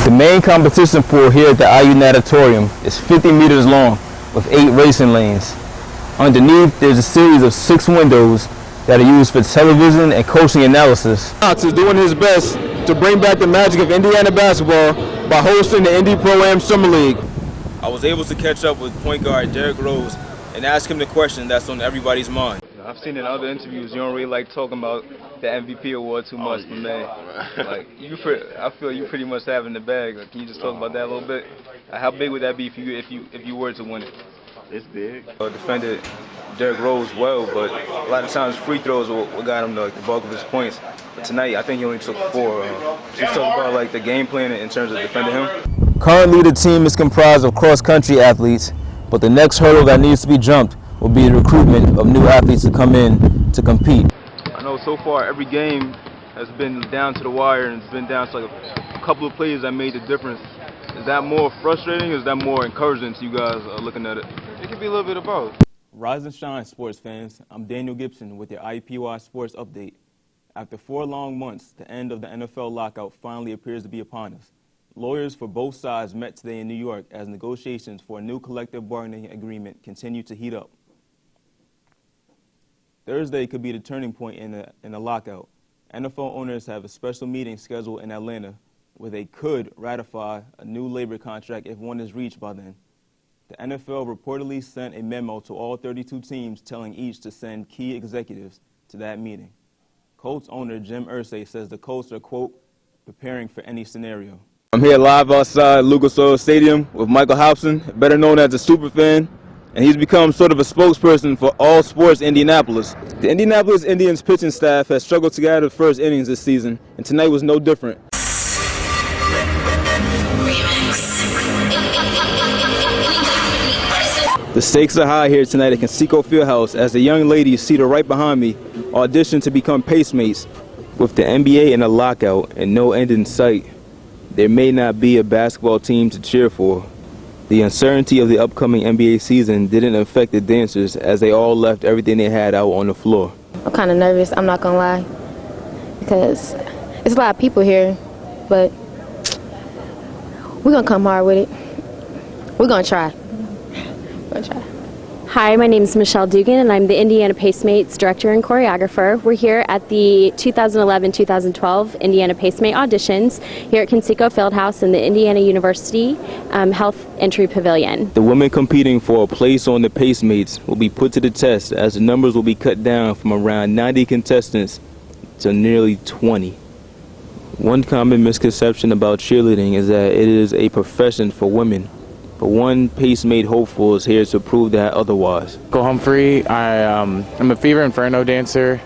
The main competition pool here at the IU Natatorium is 50 meters long with 8 racing lanes. Underneath, there's a series of 6 windows that are used for television and coaching analysis. Cox is doing his best to bring back the magic of Indiana basketball by hosting the Indy Pro-Am Summer League. I was able to catch up with point guard Derrick Rose and ask him the question that's on everybody's mind. I've seen in other interviews you don't really like talking about the MVP award too much, but man, like I feel you pretty much have in the bag. Like, can you just talk about that a little bit? How big would that be for you if you were to win it? It's big. Defended Derrick Rose well, but a lot of times free throws what got him the bulk of his points. But tonight, I think he only took 4. Just talk about like the game plan in terms of defending him. Currently, the team is comprised of cross-country athletes, but the next hurdle that needs to be jumped will be the recruitment of new athletes to come in to compete. I know so far every game has been down to the wire, and it's been down to like a couple of plays that made the difference. Is that more frustrating, or is that more encouraging to you guys looking at it? It could be a little bit of both. Rise and shine, sports fans. I'm Daniel Gibson with your IUPUI Sports Update. After 4 long months, the end of the NFL lockout finally appears to be upon us. Lawyers for both sides met today in New York as negotiations for a new collective bargaining agreement continue to heat up. Thursday could be the turning point in the lockout. NFL owners have a special meeting scheduled in Atlanta where they could ratify a new labor contract if one is reached by then. The NFL reportedly sent a memo to all 32 teams telling each to send key executives to that meeting. Colts owner Jim Irsay says the Colts are, quote, preparing for any scenario. I'm here live outside Lucas Oil Stadium with Michael Hobson, better known as a superfan, and he's become sort of a spokesperson for all sports Indianapolis. The Indianapolis Indians pitching staff has struggled to get out of the first innings this season, and tonight was no different. The stakes are high here tonight at Conseco Fieldhouse as the young ladies seated right behind me audition to become pacemates. With the NBA in a lockout and no end in sight, there may not be a basketball team to cheer for. The uncertainty of the upcoming NBA season didn't affect the dancers as they all left everything they had out on the floor. I'm kind of nervous, I'm not gonna lie, because it's a lot of people here, but we're gonna come hard with it. We're gonna try. Hi, my name is Michelle Dugan, and I'm the Indiana Pacemates Director and Choreographer. We're here at the 2011-2012 Indiana Pacemate auditions here at Conseco Fieldhouse in the Indiana University Health Entry Pavilion. The women competing for a place on the Pacemates will be put to the test as the numbers will be cut down from around 90 contestants to nearly 20. One common misconception about cheerleading is that it is a profession for women. But one Pacemate hopeful is here to prove that otherwise. Go Humphrey. I'm a Fever Inferno dancer.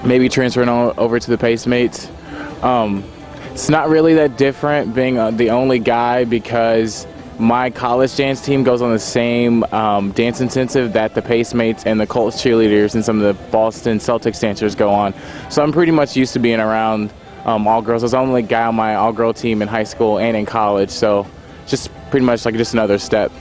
Maybe transferring over to the Pacemates. It's not really that different being the only guy because my college dance team goes on the same dance intensive that the Pacemates and the Colts cheerleaders and some of the Boston Celtics dancers go on. So I'm pretty much used to being around all girls. I was the only guy on my all-girl team in high school and in college, so just pretty much like just another step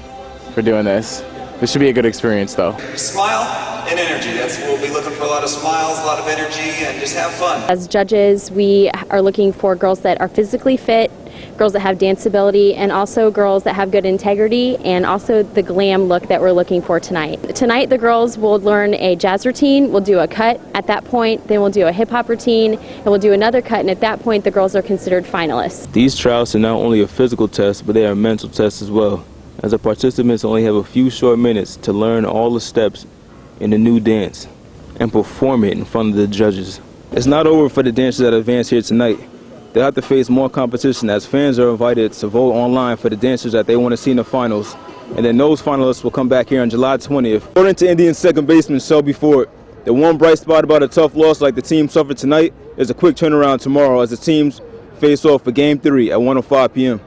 for doing this. This should be a good experience, though. Smile and energy. We'll be looking for a lot of smiles, a lot of energy, and just have fun. As judges, we are looking for girls that are physically fit, girls that have dance ability, and also girls that have good integrity, and also the glam look that we're looking for tonight. Tonight, the girls will learn a jazz routine, we'll do a cut at that point, then we'll do a hip-hop routine, and we'll do another cut, and at that point, the girls are considered finalists. These trials are not only a physical test, but they are a mental test as well, as the participants only have a few short minutes to learn all the steps in the new dance and perform it in front of the judges. It's not over for the dancers that advance here tonight. They'll have to face more competition as fans are invited to vote online for the dancers that they want to see in the finals. And then those finalists will come back here on July 20th. According to Indians second baseman Shelby Ford, the one bright spot about a tough loss like the team suffered tonight is a quick turnaround tomorrow as the teams face off for Game 3 at 1:05 p.m.